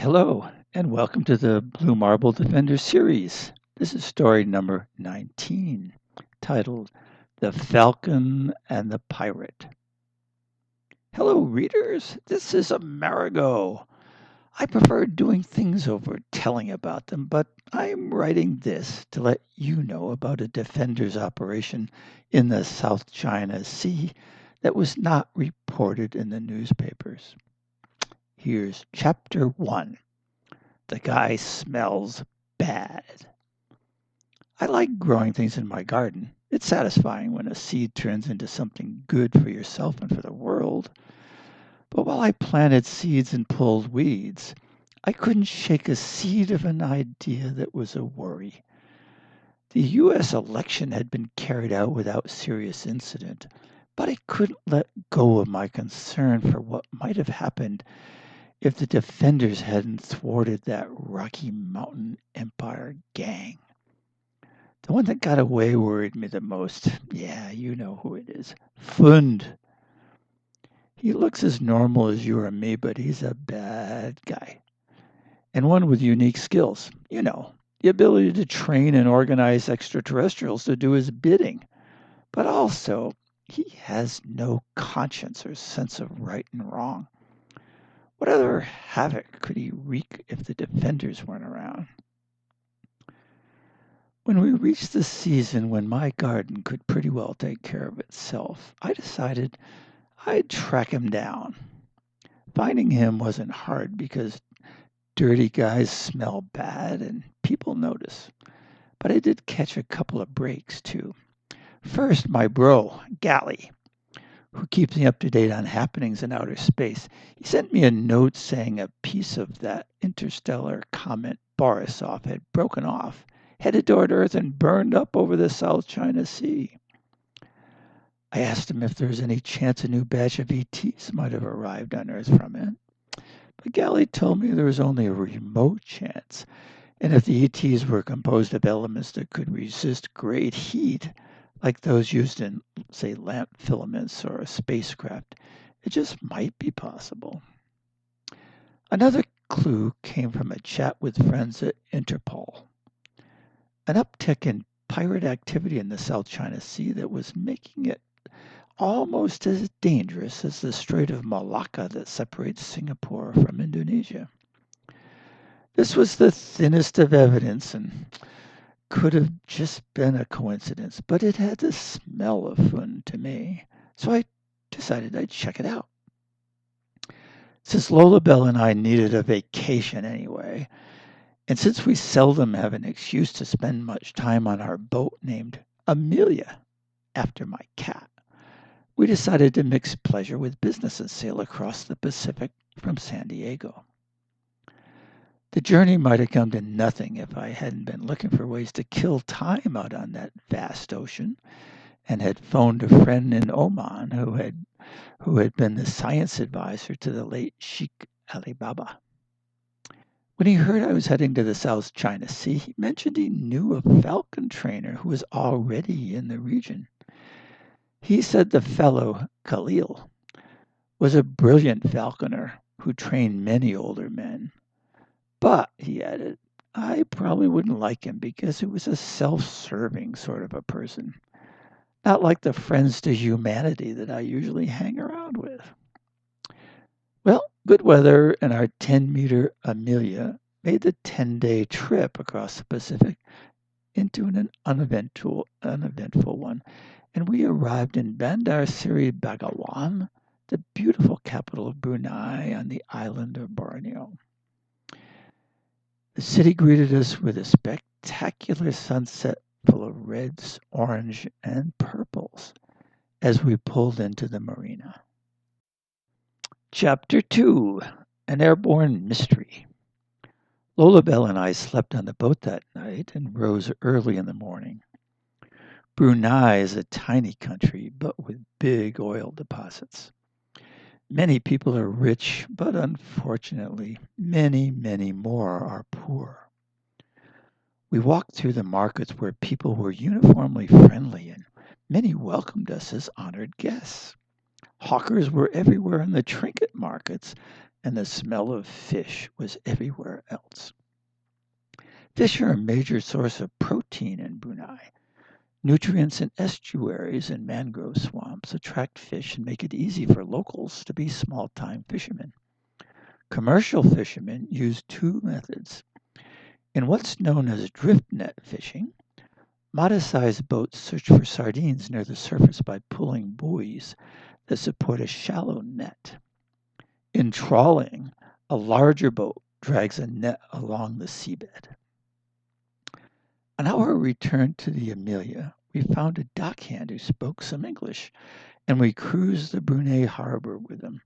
Hello, and welcome to the Blue Marble Defender series. This is story number 19, titled The Falcon and the Pirate. Hello, readers. This is Amerigo. I prefer doing things over telling about them, but I'm writing this to let you know about a defender's operation in the South China Sea that was not reported in the newspapers. Here's chapter 1. The guy smells bad. I like growing things in my garden. It's satisfying when a seed turns into something good for yourself and for the world. But while I planted seeds and pulled weeds, I couldn't shake a seed of an idea that was a worry. The U.S. election had been carried out without serious incident, but I couldn't let go of my concern for what might have happened if the defenders hadn't thwarted that Rocky Mountain Empire gang. The one that got away worried me the most. Yeah, you know who it is. Fund. He looks as normal as you or me, but he's a bad guy. And one with unique skills. You know, the ability to train and organize extraterrestrials to do his bidding. But also, he has no conscience or sense of right and wrong. What other havoc could he wreak if the defenders weren't around? When we reached the season when my garden could pretty well take care of itself, I decided I'd track him down. Finding him wasn't hard because dirty guys smell bad and people notice. But I did catch a couple of breaks too. First, my bro, Gally, who keeps me up to date on happenings in outer space. He sent me a note saying a piece of that interstellar comet Borisov had broken off, headed toward Earth, and burned up over the South China Sea. I asked him if there was any chance a new batch of ETs might have arrived on Earth from it. But Gally told me there was only a remote chance, and if the ETs were composed of elements that could resist great heat, like those used in, say, lamp filaments or a spacecraft, it just might be possible. Another clue came from a chat with friends at Interpol. An uptick in pirate activity in the South China Sea that was making it almost as dangerous as the Strait of Malacca that separates Singapore from Indonesia. This was the thinnest of evidence and could have just been a coincidence, but it had the smell of fun to me, so I decided I'd check it out. Since Lola Bell and I needed a vacation anyway, and since we seldom have an excuse to spend much time on our boat named Amelia, after my cat, we decided to mix pleasure with business and sail across the Pacific from San Diego. The journey might have come to nothing if I hadn't been looking for ways to kill time out on that vast ocean and had phoned a friend in Oman who had been the science advisor to the late Sheikh Alibaba. When he heard I was heading to the South China Sea, he mentioned he knew a Falcon trainer who was already in the region. He said the fellow, Khalil, was a brilliant falconer who trained many older men. But, he added, I probably wouldn't like him because he was a self-serving sort of a person. Not like the friends to humanity that I usually hang around with. Well, good weather and our 10-meter Amelia made the 10-day trip across the Pacific into an uneventful one, and we arrived in Bandar Seri Begawan, the beautiful capital of Brunei on the island of Borneo. The city greeted us with a spectacular sunset full of reds, orange, and purples as we pulled into the marina. Chapter 2, An Airborne Mystery. Lola Bell and I slept on the boat that night and rose early in the morning. Brunei is a tiny country, but with big oil deposits. Many people are rich, but unfortunately, many, many more are poor. We walked through the markets where people were uniformly friendly and many welcomed us as honored guests. Hawkers were everywhere in the trinket markets, and the smell of fish was everywhere else. Fish are a major source of protein in Brunei. Nutrients in estuaries and mangrove swamps attract fish and make it easy for locals to be small-time fishermen. Commercial fishermen use two methods. In what's known as drift net fishing, modest-sized boats search for sardines near the surface by pulling buoys that support a shallow net. In trawling, a larger boat drags a net along the seabed. On our return to the Amelia, we found a dockhand who spoke some English, and we cruised the Brunei harbor with him,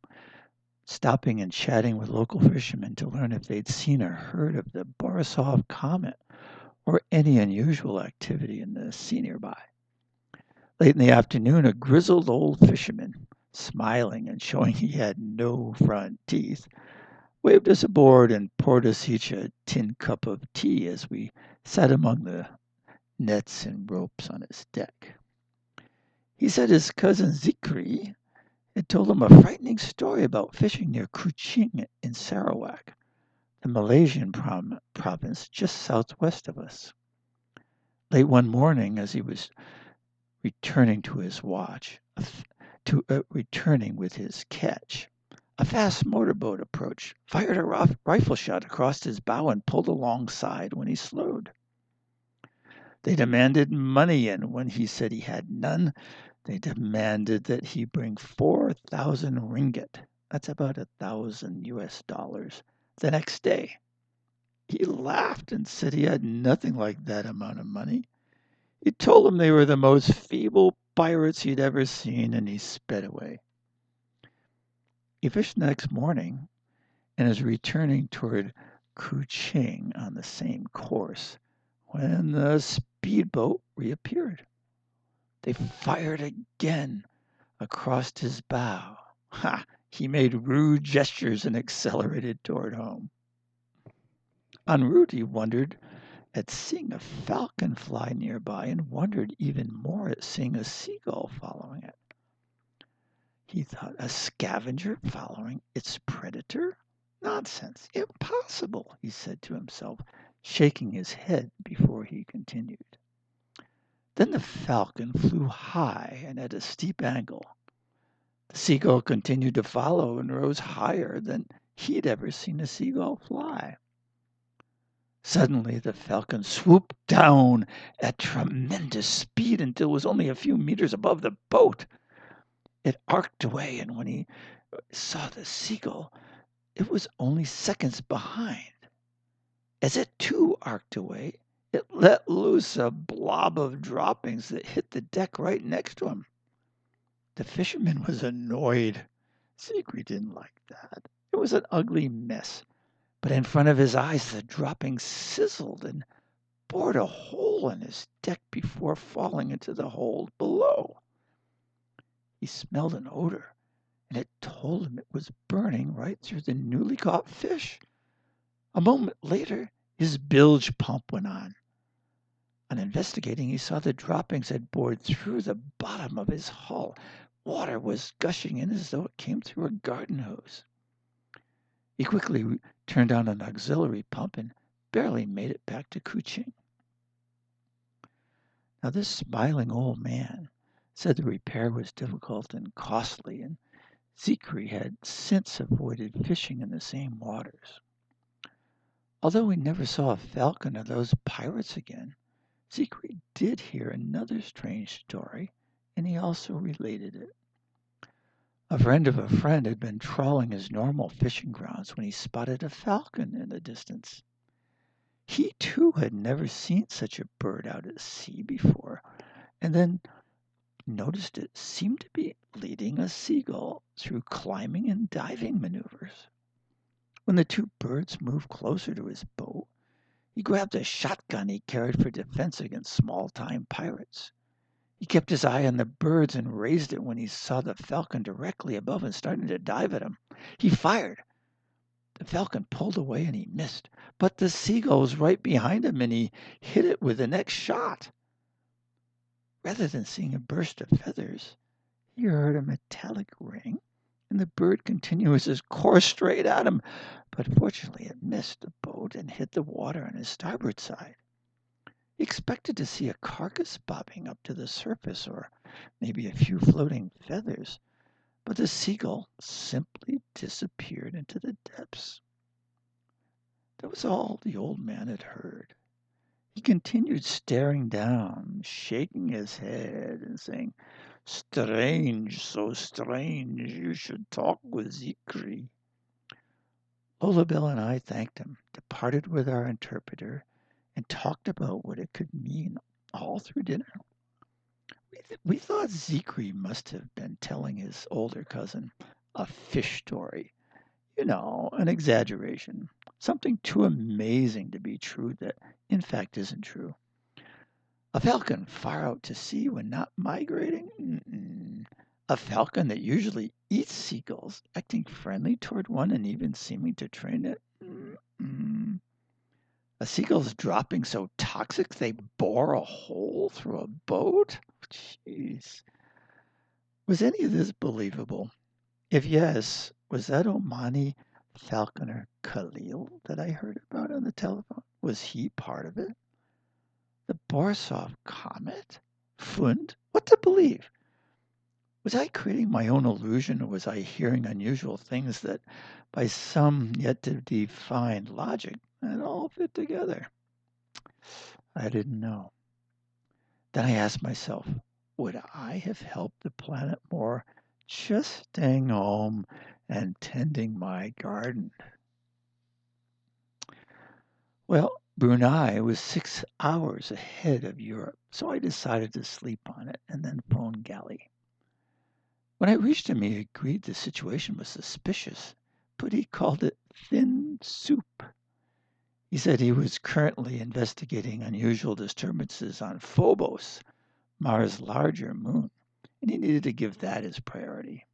stopping and chatting with local fishermen to learn if they'd seen or heard of the Borisov comet or any unusual activity in the sea nearby. Late in the afternoon, a grizzled old fisherman, smiling and showing he had no front teeth, waved us aboard and poured us each a tin cup of tea as we sat among the nets and ropes on his deck. He said his cousin Zikri had told him a frightening story about fishing near Kuching in Sarawak, the Malaysian province just southwest of us. Late one morning, as he was returning to his watch, returning with his catch, a fast motorboat approached, fired a rifle shot across his bow, and pulled alongside when he slowed. They demanded money, and when he said he had none, they demanded that he bring 4,000 ringgit. That's about $1,000 the next day. He laughed and said he had nothing like that amount of money. He told them they were the most feeble pirates he'd ever seen, and he sped away. He fished the next morning and is returning toward Kuching on the same course when the speedboat reappeared. They fired again across his bow. Ha! He made rude gestures and accelerated toward home. En route, he wondered at seeing a falcon fly nearby and wondered even more at seeing a seagull following it. He thought, a scavenger following its predator? Nonsense! Impossible, he said to himself, shaking his head before he continued. Then the falcon flew high and at a steep angle. The seagull continued to follow and rose higher than he'd ever seen a seagull fly. Suddenly, the falcon swooped down at tremendous speed until it was only a few meters above the boat. It arced away, and when he saw the seagull, it was only seconds behind. As it too arced away, it let loose a blob of droppings that hit the deck right next to him. The fisherman was annoyed. Siegfried didn't like that. It was an ugly mess. But in front of his eyes, the droppings sizzled and bored a hole in his deck before falling into the hold below. He smelled an odor, and it told him it was burning right through the newly caught fish. A moment later, his bilge pump went on. On investigating, he saw the droppings had bored through the bottom of his hull. Water was gushing in as though it came through a garden hose. He quickly turned on an auxiliary pump and barely made it back to Kuching. Now, this smiling old man said the repair was difficult and costly, and Zikri had since avoided fishing in the same waters. Although he never saw a falcon or those pirates again, Zikri did hear another strange story, and he also related it. A friend of a friend had been trawling his normal fishing grounds when he spotted a falcon in the distance. He too had never seen such a bird out at sea before, and then noticed it seemed to be leading a seagull through climbing and diving maneuvers. When the two birds moved closer to his boat, he grabbed a shotgun he carried for defense against small-time pirates. He kept his eye on the birds and raised it when he saw the falcon directly above and starting to dive at him. He fired. The falcon pulled away and he missed, but the seagull was right behind him and he hit it with the next shot. Rather than seeing a burst of feathers, he heard a metallic ring and the bird continues his course straight at him, but fortunately it missed the boat and hit the water on his starboard side. He expected to see a carcass bobbing up to the surface or maybe a few floating feathers, but the seagull simply disappeared into the depths. That was all the old man had heard. He continued staring down, shaking his head and saying, "Strange, so strange, you should talk with Zikri." Olabelle and I thanked him, departed with our interpreter, and talked about what it could mean all through dinner. We thought Zikri must have been telling his older cousin a fish story. An exaggeration, something too amazing to be true that in fact isn't true. A falcon far out to sea when not migrating? Mm-mm. A falcon that usually eats seagulls, acting friendly toward one and even seeming to train it? Mm-mm. A seagull's dropping so toxic they bore a hole through a boat? Jeez. Was any of this believable? If yes, was that Omani falconer Khalil that I heard about on the telephone? Was he part of it? The Borisov comet? Fund? What to believe? Was I creating my own illusion, or was I hearing unusual things that, by some yet to define logic, it all fit together? I didn't know. Then I asked myself, would I have helped the planet more just staying home and tending my garden? Well, Brunei was 6 hours ahead of Europe, so I decided to sleep on it and then phone Galley. When I reached him, he agreed the situation was suspicious, but he called it thin soup. He said he was currently investigating unusual disturbances on Phobos, Mars' larger moon, and he needed to give that his priority.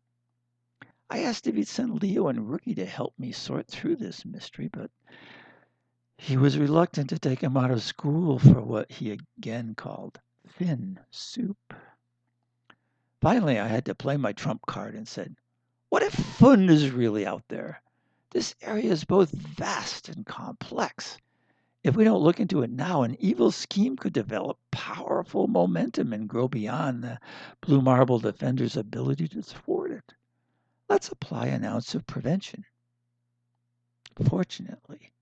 I asked if he'd send Leo and Rookie to help me sort through this mystery, but he was reluctant to take him out of school for what he again called thin soup. Finally, I had to play my trump card and said, "What if Fund is really out there? This area is both vast and complex. If we don't look into it now, an evil scheme could develop powerful momentum and grow beyond the Blue Marble Defender's ability to thwart it. Let's apply an ounce of prevention." Fortunately,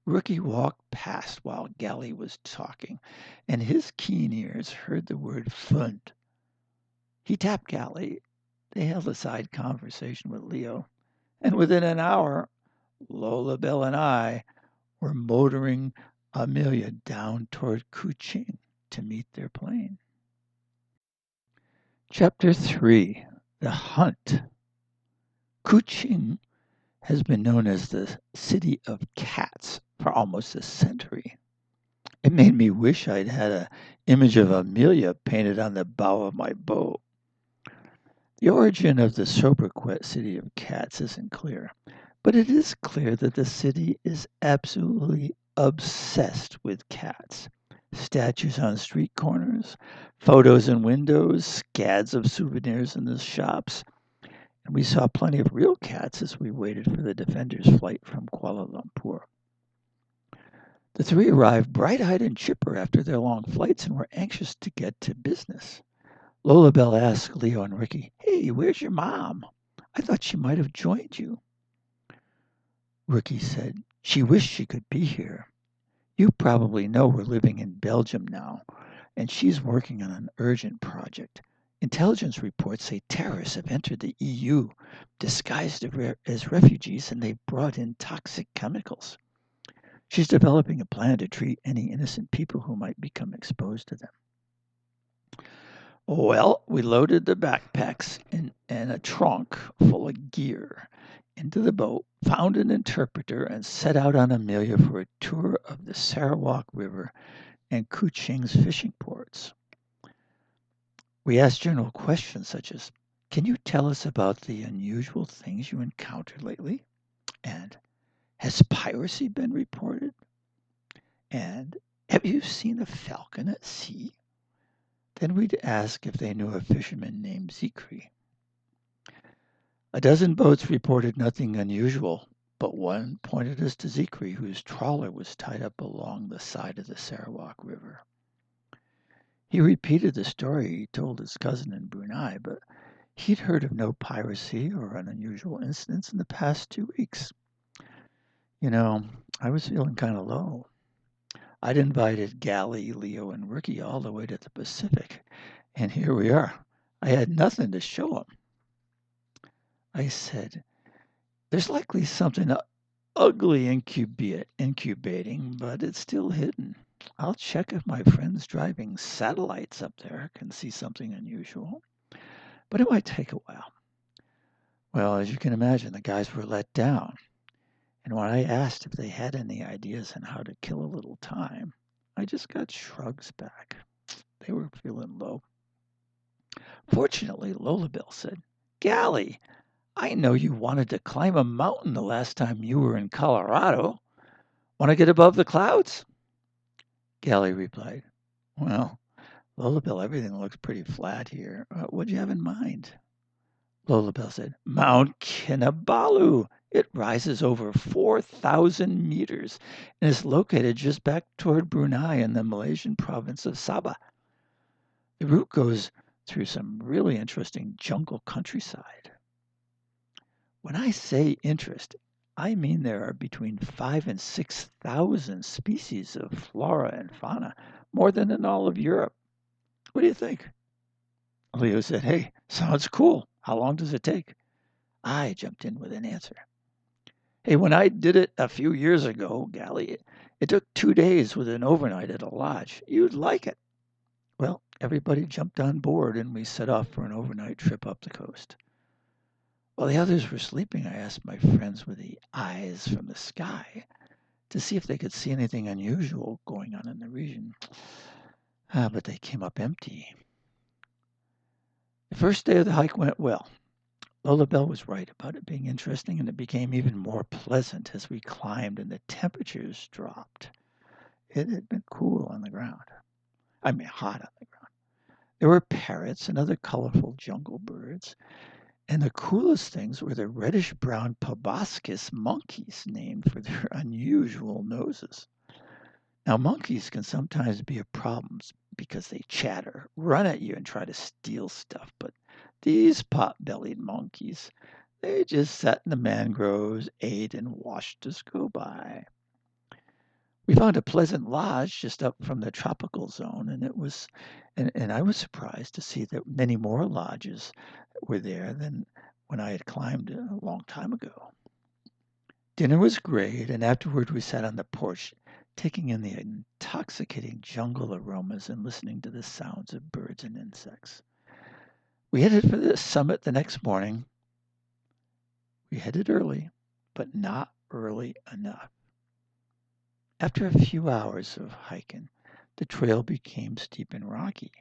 Rookie walked past while Galley was talking, and his keen ears heard the word "fund." He tapped Galley. They held a side conversation with Leo, and within an hour, Lola Bell and I were motoring Amelia down toward Kuching to meet their plane. Chapter 3: The Hunt. Kuching has been known as the city of cats for almost a century. It made me wish I'd had an image of Amelia painted on the bow of my boat. The origin of the sobriquet City of Cats isn't clear, but it is clear that the city is absolutely obsessed with cats. Statues on street corners, photos in windows, scads of souvenirs in the shops, and we saw plenty of real cats as we waited for the Defender's flight from Kuala Lumpur. The three arrived bright-eyed and chipper after their long flights and were anxious to get to business. Lola Bell asked Leo and Ricky, "Hey, where's your mom? I thought she might have joined you." Ricky said, "She wished she could be here. You probably know we're living in Belgium now, and she's working on an urgent project. Intelligence reports say terrorists have entered the EU disguised as refugees, and they've brought in toxic chemicals. She's developing a plan to treat any innocent people who might become exposed to them." Well, we loaded the backpacks and a trunk full of gear into the boat, found an interpreter, and set out on Amelia for a tour of the Sarawak River and Kuching's fishing ports. We asked general questions such as, "Can you tell us about the unusual things you encountered lately?" And, "Has piracy been reported?" And, "Have you seen a falcon at sea?" Then we'd ask if they knew a fisherman named Zikri. A dozen boats reported nothing unusual, but one pointed us to Zikri, whose trawler was tied up along the side of the Sarawak River. He repeated the story he told his cousin in Brunei, but he'd heard of no piracy or unusual incidents in the past 2 weeks. You know, I was feeling kind of low. I'd invited Gally, Leo, and Ricky all the way to the Pacific, and here we are. I had nothing to show them. I said, there's likely something ugly incubating, but it's still hidden. I'll check if my friends driving satellites up there can see something unusual, but it might take a while. Well, as you can imagine, the guys were let down. And when I asked if they had any ideas on how to kill a little time, I just got shrugs back. They were feeling low. Fortunately, Lolabelle said, Gally, I know you wanted to climb a mountain the last time you were in Colorado. Want to get above the clouds? Gally replied, Well, Lolabelle, everything looks pretty flat here. What do you have in mind? Lolabelle said, Mount Kinabalu. It rises over 4,000 meters and is located just back toward Brunei in the Malaysian province of Sabah. The route goes through some really interesting jungle countryside. When I say interesting, I mean there are between 5,000 and 6,000 species of flora and fauna, more than in all of Europe. What do you think? Leo said, Hey, sounds cool. How long does it take? I jumped in with an answer. Hey, when I did it a few years ago, Gally, it took 2 days with an overnight at a lodge. You'd like it. Well, everybody jumped on board and we set off for an overnight trip up the coast. While the others were sleeping, I asked my friends with the eyes from the sky to see if they could see anything unusual going on in the region. But they came up empty. The first day of the hike went well. Lolabelle was right about it being interesting, and it became even more pleasant as we climbed and the temperatures dropped. It had been cool on the ground. I mean, hot on the ground. There were parrots and other colorful jungle birds, and the coolest things were the reddish-brown proboscis monkeys, named for their unusual noses. Now, monkeys can sometimes be a problem because they chatter, run at you, and try to steal stuff, but these pot-bellied monkeys, they just sat in the mangroves, ate, and watched us go by. We found a pleasant lodge just up from the tropical zone, and I was surprised to see that many more lodges were there than when I had climbed a long time ago. Dinner was great, and afterward we sat on the porch, taking in the intoxicating jungle aromas and listening to the sounds of birds and insects. We headed for the summit the next morning. We headed early, but not early enough. After a few hours of hiking, the trail became steep and rocky.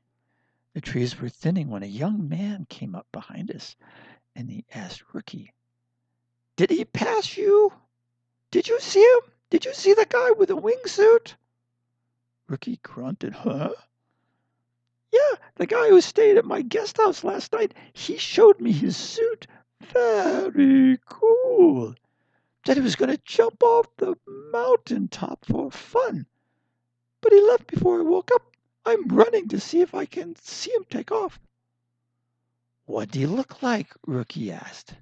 The trees were thinning when a young man came up behind us, and he asked Rookie, Did he pass you? Did you see him? Did you see the guy with the wingsuit? Rookie grunted, Huh? Yeah, the guy who stayed at my guest house last night, he showed me his suit. Very cool. Said he was going to jump off the mountain top for fun. But he left before I woke up. I'm running to see if I can see him take off. What'd he look like? Rookie asked.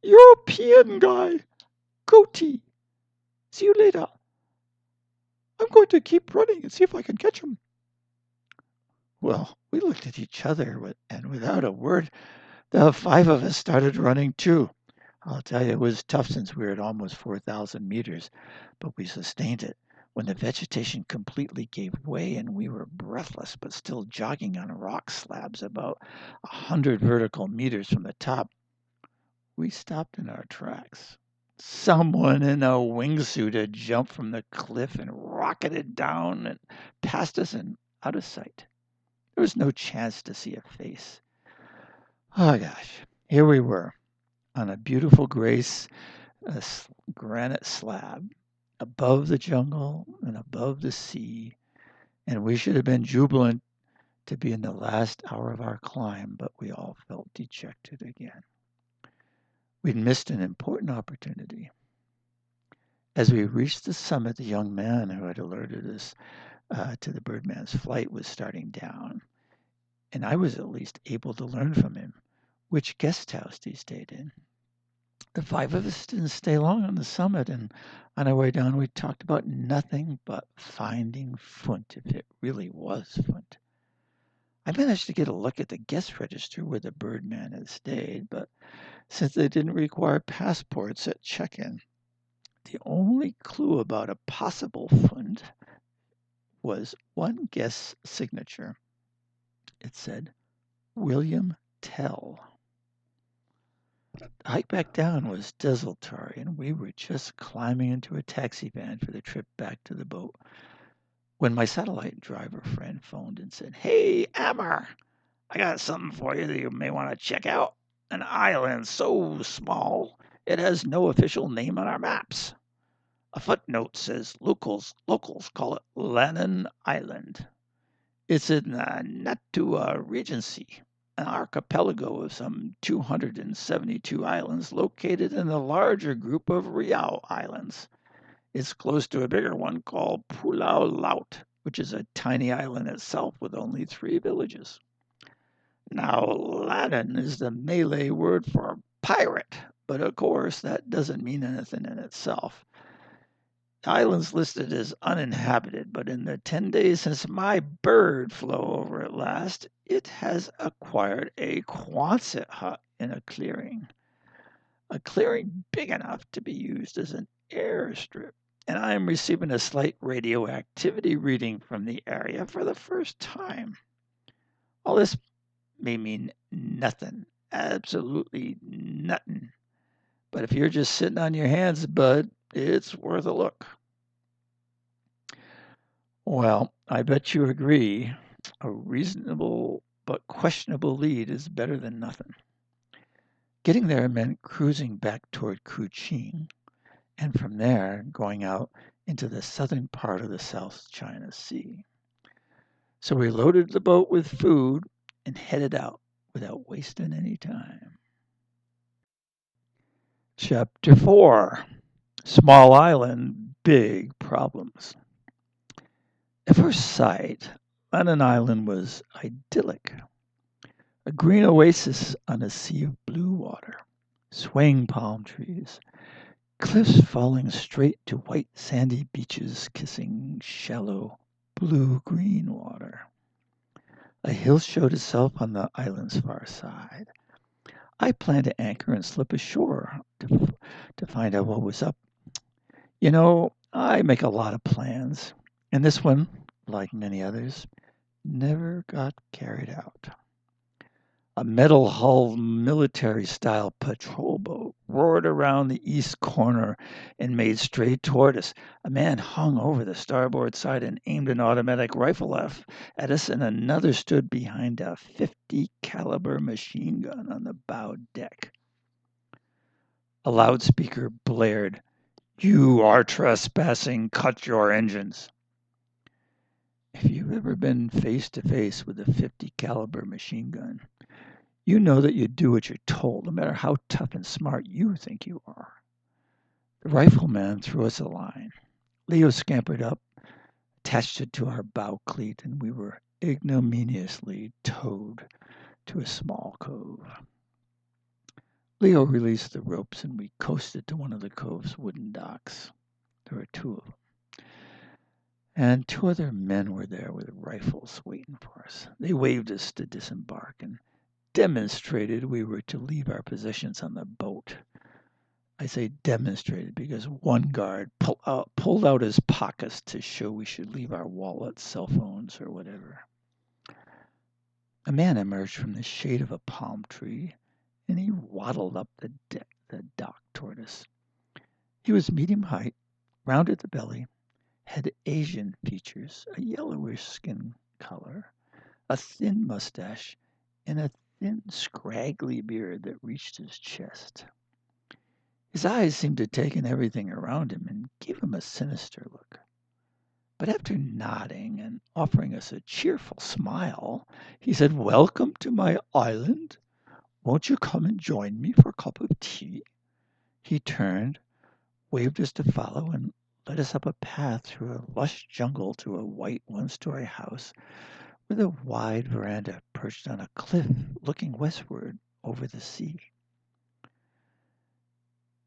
European guy. Goatee. See you later. I'm going to keep running and see if I can catch him. Well, we looked at each other, and without a word, the 5 of us started running too. I'll tell you, it was tough since we were at almost 4,000 meters, but we sustained it. When the vegetation completely gave way and we were breathless but still jogging on rock slabs about 100 vertical meters from the top, we stopped in our tracks. Someone in a wingsuit had jumped from the cliff and rocketed down and past us and out of sight. There was no chance to see a face. Oh gosh, here we were on a beautiful granite slab above the jungle and above the sea, and we should have been jubilant to be in the last hour of our climb, but we all felt dejected again. We'd missed an important opportunity. As we reached the summit, the young man who had alerted us to the Birdman's flight was starting down, and I was at least able to learn from him which guest house he stayed in. The five of us didn't stay long on the summit, and on our way down, we talked about nothing but finding Funt, if it really was Funt. I managed to get a look at the guest register where the Birdman had stayed, but since they didn't require passports at check-in, the only clue about a possible Funt was one guest's signature. It said, William Tell. The hike back down was desultory, and we were just climbing into a taxi van for the trip back to the boat when my satellite driver friend phoned and said, Hey, Ammer, I got something for you that you may want to check out. An island so small it has no official name on our maps. A footnote says locals call it Lannon Island. It's in the Natua Regency, an archipelago of some 272 islands located in the larger group of Riau Islands. It's close to a bigger one called Pulau Laut, which is a tiny island itself with only 3 villages. Now, Lannon is the Malay word for pirate, but of course that doesn't mean anything in itself. The island's listed as uninhabited, but in the 10 days since my bird flew over it last, it has acquired a Quonset hut in a clearing big enough to be used as an airstrip. And I am receiving a slight radioactivity reading from the area for the first time. All this may mean nothing, absolutely nothing. But if you're just sitting on your hands, bud, it's worth a look. Well, I bet you agree. A reasonable but questionable lead is better than nothing. Getting there meant cruising back toward Kuching, and from there going out into the southern part of the South China Sea. So we loaded the boat with food and headed out without wasting any time. Chapter 4: Small Island, Big Problems. At first sight, Lannon Island was idyllic. A green oasis on a sea of blue water, swaying palm trees, cliffs falling straight to white sandy beaches kissing shallow blue-green water. A hill showed itself on the island's far side. I planned to anchor and slip ashore to find out what was up. You know, I make a lot of plans, and this one, like many others, never got carried out. A metal-hulled military-style patrol boat roared around the east corner and made straight toward us. A man hung over the starboard side and aimed an automatic rifle at us, and another stood behind a .50 caliber machine gun on the bow deck. A loudspeaker blared, "You are trespassing. Cut your engines." If you've ever been face to face with a .50 caliber machine gun, you know that you do what you're told, no matter how tough and smart you think you are. The rifleman threw us a line. Leo scampered up, attached it to our bow cleat, and we were ignominiously towed to a small cove. Leo released the ropes, and we coasted to one of the cove's wooden docks. There were 2 of them. And 2 other men were there with rifles waiting for us. They waved us to disembark and demonstrated we were to leave our possessions on the boat. I say demonstrated because one guard pulled out his pockets to show we should leave our wallets, cell phones, or whatever. A man emerged from the shade of a palm tree, and he waddled up the dock toward us. He was medium height, round at the belly, had Asian features, a yellowish skin color, a thin mustache, and a thin, scraggly beard that reached his chest. His eyes seemed to take in everything around him and gave him a sinister look. But after nodding and offering us a cheerful smile, he said, "Welcome to my island. Won't you come and join me for a cup of tea?" He turned, waved us to follow, and led us up a path through a lush jungle to a white one-story house with a wide veranda perched on a cliff looking westward over the sea.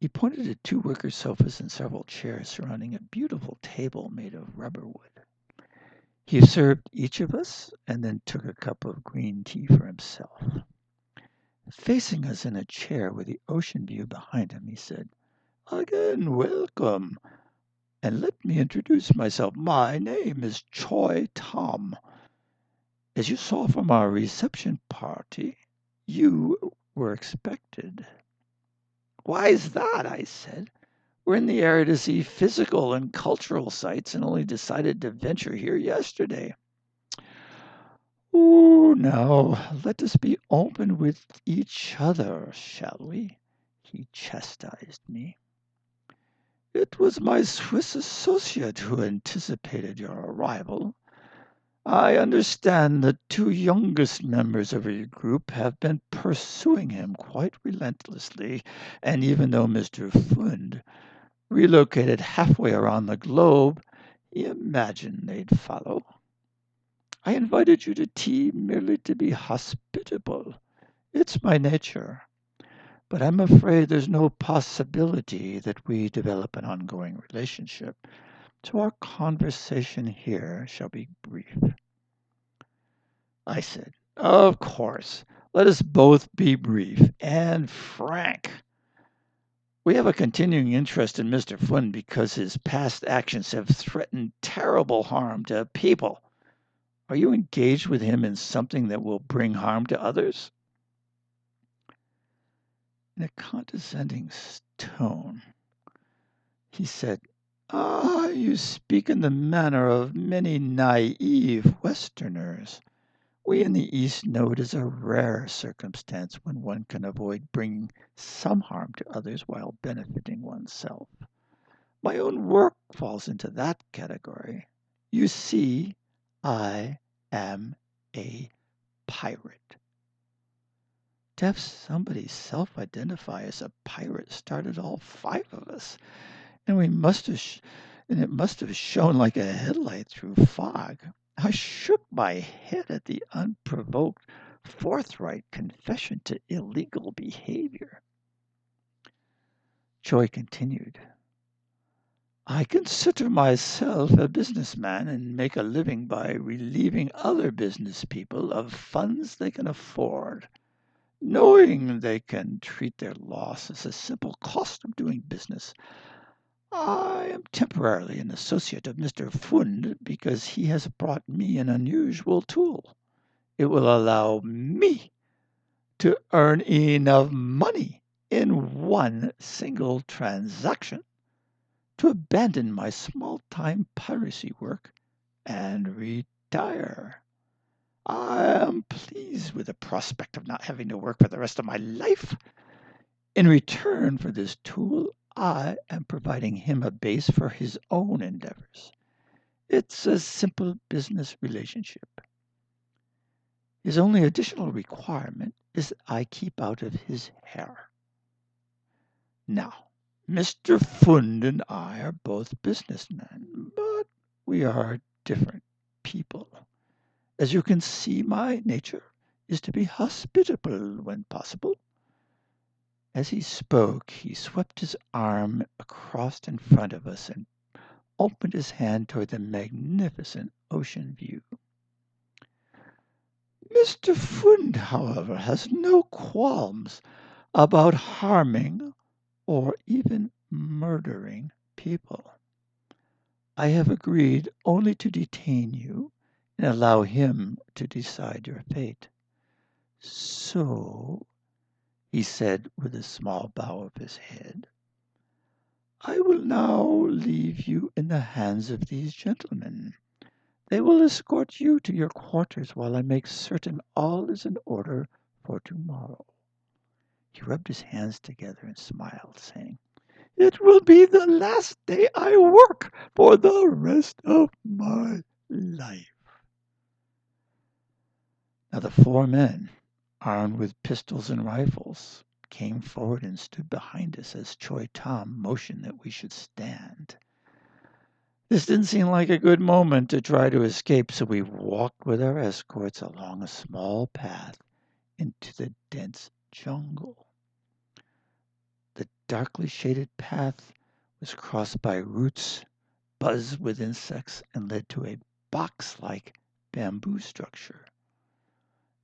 He pointed to two wicker sofas and several chairs surrounding a beautiful table made of rubber wood. He served each of us and then took a cup of green tea for himself. Facing us in a chair with the ocean view behind him, he said, "Again, welcome. And let me introduce myself. My name is Choi Tom. As you saw from our reception party, you were expected." "Why is that?" I said. "We're in the area to see physical and cultural sites and only decided to venture here yesterday." "Oh, now, let us be open with each other, shall we?" he chastised me. "It was my Swiss associate who anticipated your arrival. I understand the two youngest members of your group have been pursuing him quite relentlessly, and even though Mr. Fund relocated halfway around the globe, he imagined they'd follow. I invited you to tea merely to be hospitable. It's my nature. But I'm afraid there's no possibility that we develop an ongoing relationship, so our conversation here shall be brief." I said, "Of course. Let us both be brief and frank. We have a continuing interest in Mr. Fund because his past actions have threatened terrible harm to people. Are you engaged with him in something that will bring harm to others?" In a condescending tone, he said, You speak in the manner of many naive Westerners. We in the East know it is a rare circumstance when one can avoid bringing some harm to others while benefiting oneself. My own work falls into that category. You see, I am a pirate." To have somebody self-identify as a pirate started all five of us, and it must have shone like a headlight through fog. I shook my head at the unprovoked, forthright confession to illegal behavior. Choi continued, "I consider myself a businessman and make a living by relieving other business people of funds they can afford, knowing they can treat their loss as a simple cost of doing business. I am temporarily an associate of Mr. Fund because he has brought me an unusual tool. It will allow me to earn enough money in one single transaction to abandon my small-time piracy work and retire. I am pleased with the prospect of not having to work for the rest of my life. In return for this tool, I am providing him a base for his own endeavors. It's a simple business relationship. His only additional requirement is that I keep out of his hair. Now, Mr. Fund and I are both businessmen, but we are different people. As you can see, my nature is to be hospitable when possible." As he spoke, he swept his arm across in front of us and opened his hand toward the magnificent ocean view. "Mr. Fund, however, has no qualms about harming or even murdering people. I have agreed only to detain you and allow him to decide your fate. So," he said with a small bow of his head, "I will now leave you in the hands of these gentlemen. They will escort you to your quarters while I make certain all is in order for tomorrow." He rubbed his hands together and smiled, saying, "It will be the last day I work for the rest of my life." Now the four men, armed with pistols and rifles, came forward and stood behind us as Choi Tom motioned that we should stand. This didn't seem like a good moment to try to escape, so we walked with our escorts along a small path into the dense jungle. The darkly shaded path was crossed by roots, buzzed with insects, and led to a box-like bamboo structure.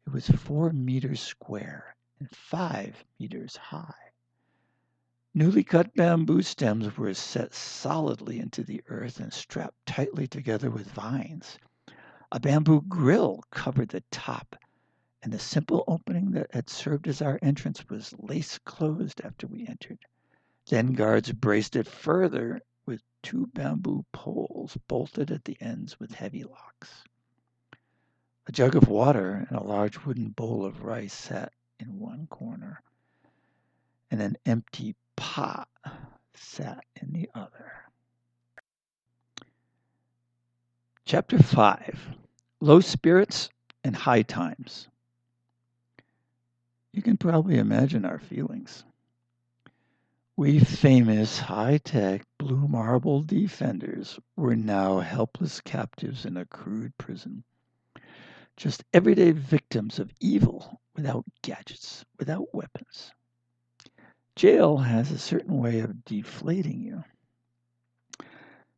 It was 4 meters square and 5 meters high. Newly cut bamboo stems were set solidly into the earth and strapped tightly together with vines. A bamboo grill covered the top, and the simple opening that had served as our entrance was lace closed after we entered. Then guards braced it further with 2 bamboo poles bolted at the ends with heavy locks. A jug of water and a large wooden bowl of rice sat in one corner, and an empty pot sat in the other. Chapter 5: Low Spirits and High Times. You can probably imagine our feelings. We famous high-tech blue marble defenders were now helpless captives in a crude prison. Just everyday victims of evil without gadgets, without weapons. Jail has a certain way of deflating you.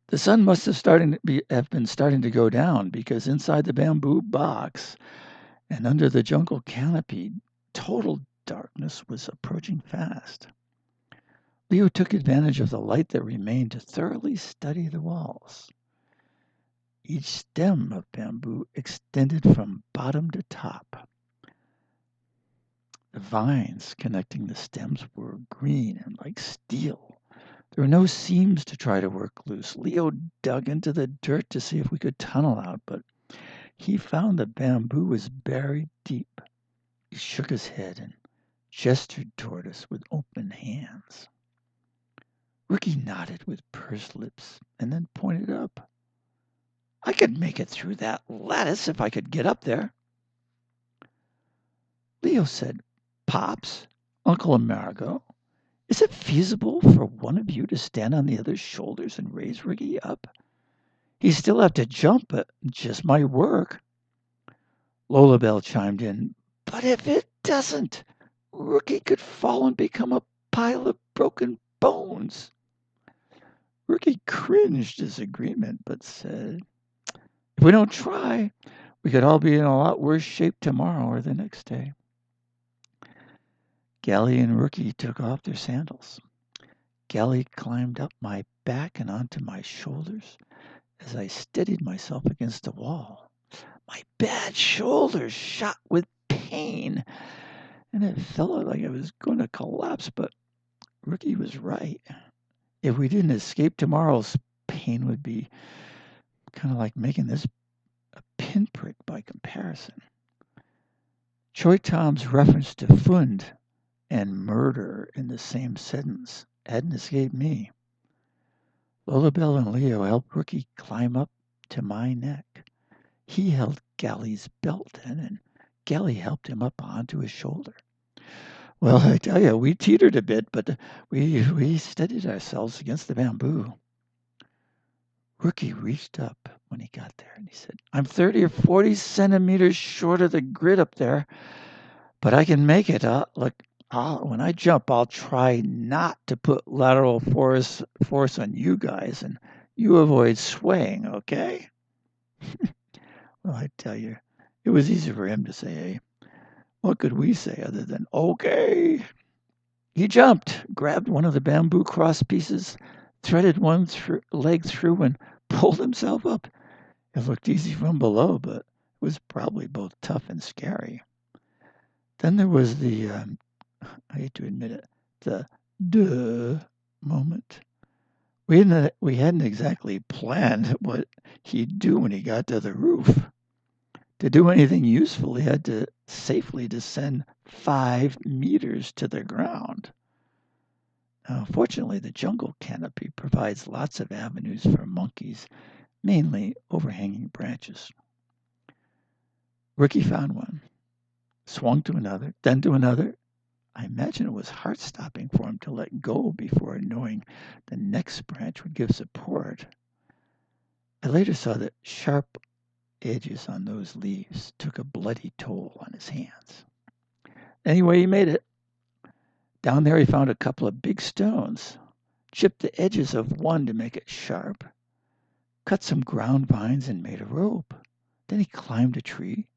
The sun must have been starting to go down, because inside the bamboo box and under the jungle canopy, total darkness was approaching fast. Leo took advantage of the light that remained to thoroughly study the walls. Each stem of bamboo extended from bottom to top. The vines connecting the stems were green and like steel. There were no seams to try to work loose. Leo dug into the dirt to see if we could tunnel out, but he found the bamboo was buried deep. He shook his head and gestured toward us with open hands. Ricky nodded with pursed lips and then pointed up. I could make it through that lattice if I could get up there. Leo said, Pops, Uncle Amerigo, is it feasible for one of you to stand on the other's shoulders and raise Ricky up? He still have to jump, but it just might work. Lola Bell chimed in, but if it doesn't, Ricky could fall and become a pile of broken bones. Ricky cringed his agreement, but said, if we don't try, we could all be in a lot worse shape tomorrow or the next day. Gally and Rookie took off their sandals. Gally climbed up my back and onto my shoulders as I steadied myself against the wall. My bad shoulders shot with pain, and it felt like I was going to collapse, but Rookie was right. If we didn't escape, tomorrow's pain would be kind of like making this a pinprick by comparison. Choi Tom's reference to Fund and murder in the same sentence hadn't escaped me. Lolabelle and Leo helped Rookie climb up to my neck. He held Gally's belt in, and Gally helped him up onto his shoulder. Well, I tell you, we teetered a bit, but we steadied ourselves against the bamboo. Rookie reached up when he got there, and he said, I'm 30 or 40 centimeters short of the grid up there, but I can make it. When I jump, I'll try not to put lateral force on you guys, and you avoid swaying, okay? Well, I tell you, it was easy for him to say, hey. What could we say other than, okay? He jumped, grabbed one of the bamboo cross pieces, threaded one leg through, and pulled himself up. It looked easy from below, but it was probably both tough and scary. Then there was the, I hate to admit it, the duh moment. We hadn't exactly planned what he'd do when he got to the roof. To do anything useful, he had to safely descend 5 meters to the ground. Now, fortunately, the jungle canopy provides lots of avenues for monkeys, mainly overhanging branches. Ricky found one, swung to another, then to another. I imagine it was heart-stopping for him to let go before knowing the next branch would give support. I later saw that sharp edges on those leaves took a bloody toll on his hands. Anyway, he made it. Down there he found a couple of big stones, chipped the edges of one to make it sharp, cut some ground vines and made a rope. Then he climbed a tree,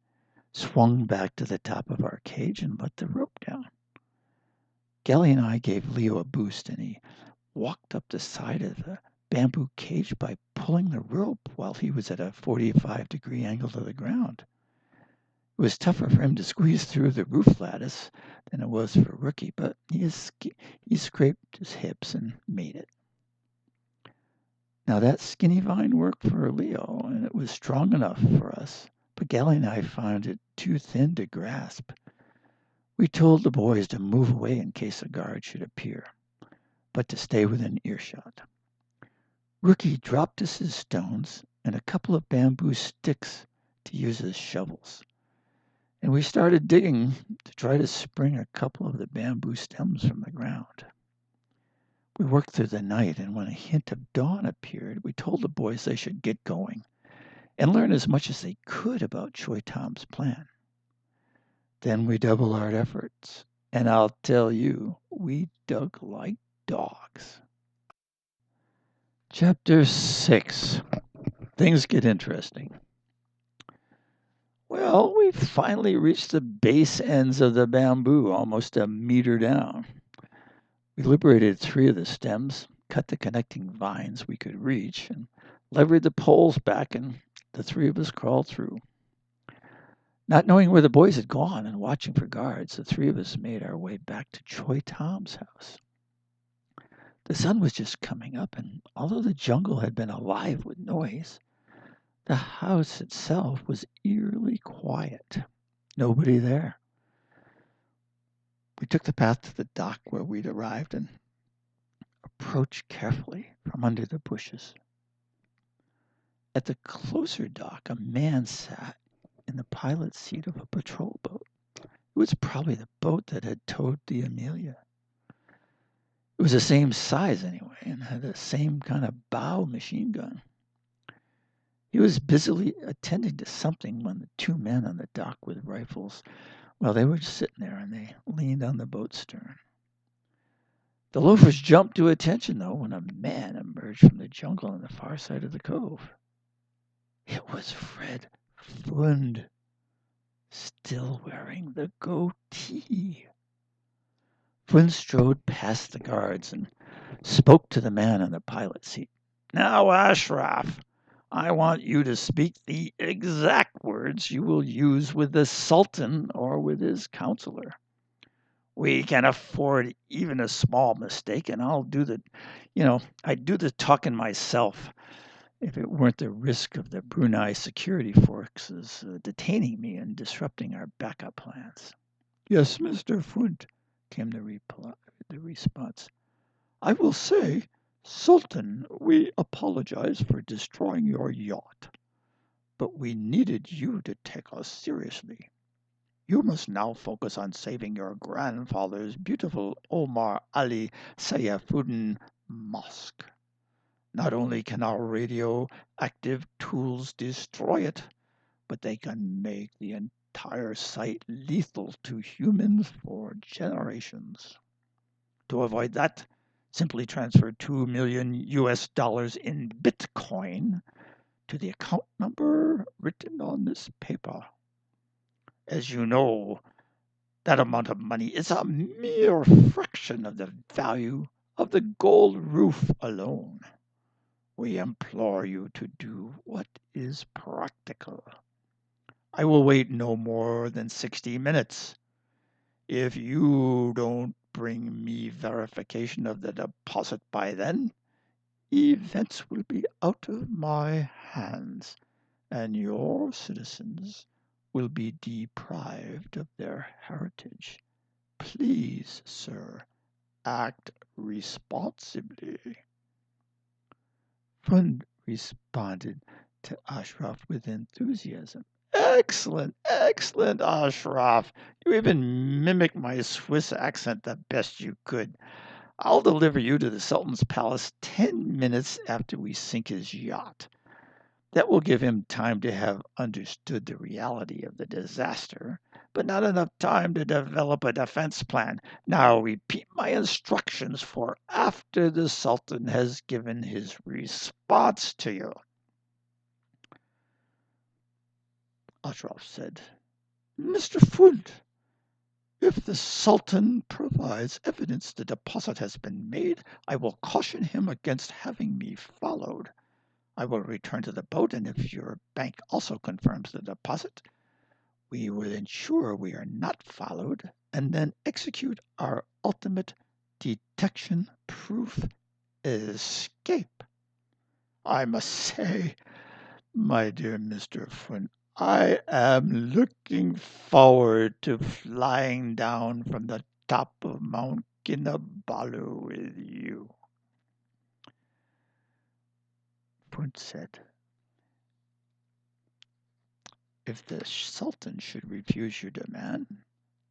swung back to the top of our cage and let the rope down. Gelly and I gave Leo a boost, and he walked up the side of the bamboo cage by pulling the rope while he was at a 45-degree angle to the ground. It was tougher for him to squeeze through the roof lattice than it was for Rookie, but he scraped his hips and made it. Now that skinny vine worked for Leo, and it was strong enough for us, but Gelly and I found it too thin to grasp. We told the boys to move away in case a guard should appear, but to stay within earshot. Rookie dropped us his stones and a couple of bamboo sticks to use as shovels, and we started digging to try to spring a couple of the bamboo stems from the ground. We worked through the night, and when a hint of dawn appeared, we told the boys they should get going and learn as much as they could about Choi Tom's plan. Then we doubled our efforts, and I'll tell you, we dug like dogs. Chapter 6. Things get interesting. Well, we finally reached the base ends of the bamboo, almost a meter down. We liberated 3 of the stems, cut the connecting vines we could reach, and levered the poles back, and the 3 of us crawled through. Not knowing where the boys had gone and watching for guards, the 3 of us made our way back to Choi Tom's house. The sun was just coming up, and although the jungle had been alive with noise, the house itself was eerily quiet. Nobody there. We took the path to the dock where we'd arrived and approached carefully from under the bushes. At the closer dock, a man sat in the pilot's seat of a patrol boat. It was probably the boat that had towed the Amelia. It was the same size anyway, and had the same kind of bow machine gun. He was busily attending to something when the 2 men on the dock with rifles, well, they were just sitting there and they leaned on the boat's stern. The loafers jumped to attention, though, when a man emerged from the jungle on the far side of the cove. It was Fred Flund, still wearing the goatee. Flynn strode past the guards and spoke to the man on the pilot's seat. "Now, Ashraf, I want you to speak the exact words you will use with the Sultan or with his counselor. We can afford even a small mistake, and I'd do the talking myself if it weren't the risk of the Brunei security forces detaining me and disrupting our backup plans." "Yes, Mr. Funt," came the response. "I will say, Sultan, we apologize for destroying your yacht, but we needed you to take us seriously. You must now focus on saving your grandfather's beautiful Omar Ali Sayfuddin Mosque. Not only can our radioactive tools destroy it, but they can make the entire site lethal to humans for generations. To avoid that, simply transfer $2 million in Bitcoin to the account number written on this paper. As you know, that amount of money is a mere fraction of the value of the gold roof alone. We implore you to do what is practical. I will wait no more than 60 minutes. If you don't bring me verification of the deposit by then, events will be out of my hands, and your citizens will be deprived of their heritage. Please, sir, act responsibly." Fund responded to Ashraf with enthusiasm. Excellent, excellent, Ashraf. You even mimicked my Swiss accent the best you could. I'll deliver you to the Sultan's palace 10 minutes after we sink his yacht. That will give him time to have understood the reality of the disaster, but not enough time to develop a defense plan. Now repeat my instructions for after the Sultan has given his response to you. Ashraf said, Mr. Fund, if the Sultan provides evidence the deposit has been made, I will caution him against having me followed. I will return to the boat, and if your bank also confirms the deposit, we will ensure we are not followed and then execute our ultimate detection-proof escape. I must say, my dear Mr. Fund, I am looking forward to flying down from the top of Mount Kinabalu with you. Fund said, if the Sultan should refuse your demand,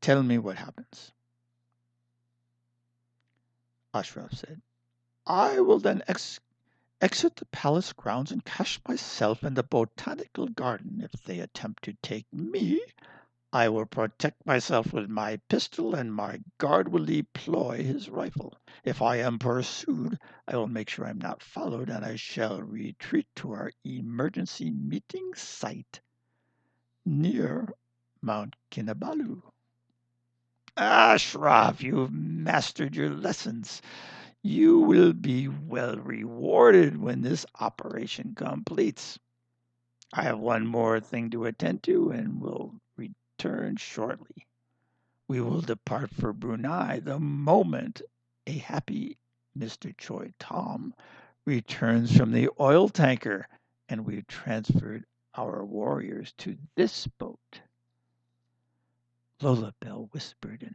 tell me what happens. Ashraf said, I will then exit the palace grounds and cache myself in the botanical garden. If they attempt to take me, I will protect myself with my pistol, and my guard will deploy his rifle. If I am pursued, I will make sure I'm not followed, and I shall retreat to our emergency meeting site near Mount Kinabalu. Ashraf, you've mastered your lessons. You will be well rewarded when this operation completes. I have one more thing to attend to and will return shortly. We will depart for Brunei the moment a happy Mr. Choi Tom returns from the oil tanker, and we've transferred our warriors to this boat. Lola Bell whispered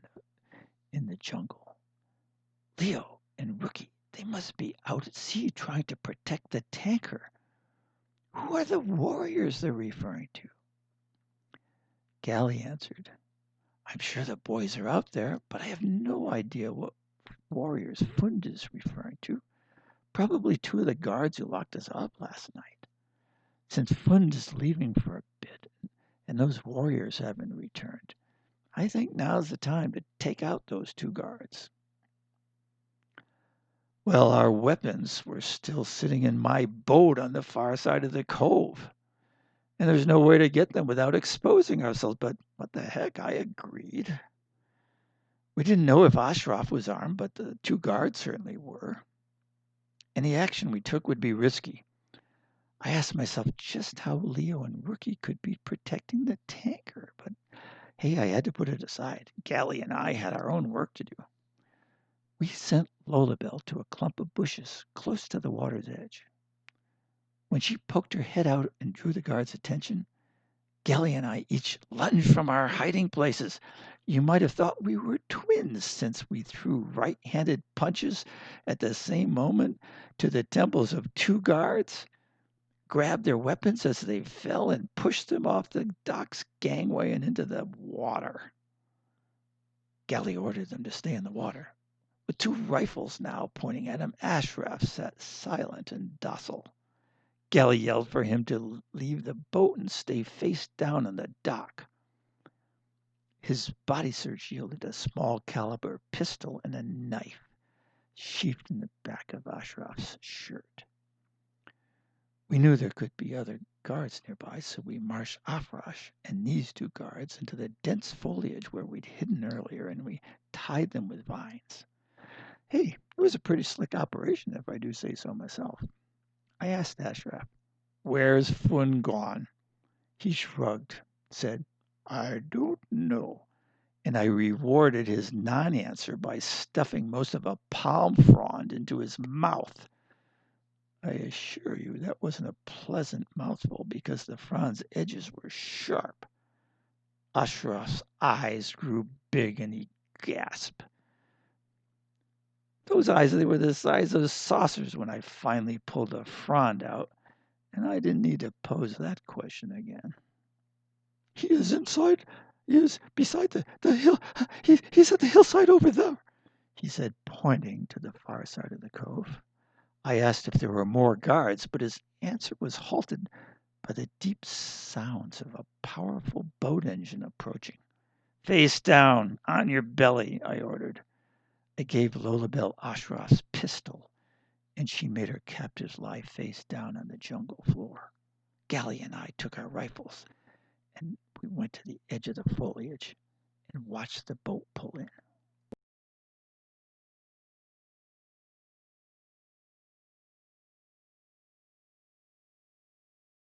in the jungle. Leo and Rookie, they must be out at sea trying to protect the tanker. Who are the warriors they're referring to? Gally answered, I'm sure the boys are out there, but I have no idea what warriors Fund is referring to. Probably two of the guards who locked us up last night. Since Fund is leaving for a bit, and those warriors haven't returned, I think now's the time to take out those two guards. Well, our weapons were still sitting in my boat on the far side of the cove, and there's no way to get them without exposing ourselves. But what the heck, I agreed. We didn't know if Ashraf was armed, but the two guards certainly were. Any action we took would be risky. I asked myself just how Leo and Rookie could be protecting the tanker, but hey, I had to put it aside. Gally and I had our own work to do. We sent Lolabelle to a clump of bushes close to the water's edge. When she poked her head out and drew the guard's attention, Gally and I each lunged from our hiding places. You might have thought we were twins, since we threw right-handed punches at the same moment to the temples of two guards, grabbed their weapons as they fell, and pushed them off the dock's gangway and into the water. Gally ordered them to stay in the water. With two rifles now pointing at him, Ashraf sat silent and docile. Gally yelled for him to leave the boat and stay face down on the dock. His body search yielded a small caliber pistol and a knife sheathed in the back of Ashraf's shirt. We knew there could be other guards nearby, so we marched Afrash and these two guards into the dense foliage where we'd hidden earlier, and we tied them with vines. Hey, it was a pretty slick operation, if I do say so myself. I asked Ashraf, where's Fun gone? He shrugged, said, I don't know. And I rewarded his non-answer by stuffing most of a palm frond into his mouth. I assure you that wasn't a pleasant mouthful because the frond's edges were sharp. Ashraf's eyes grew big and he gasped. Those eyes, they were the size of saucers when I finally pulled a frond out, and I didn't need to pose that question again. He is inside. He is beside the hill. He's at the hillside over there, he said, pointing to the far side of the cove. I asked if there were more guards, but his answer was halted by the deep sounds of a powerful boat engine approaching. Face down, on your belly, I ordered. I gave Lolabelle Ashraf's pistol, and she made her captives lie face down on the jungle floor. Gally and I took our rifles, and we went to the edge of the foliage and watched the boat pull in.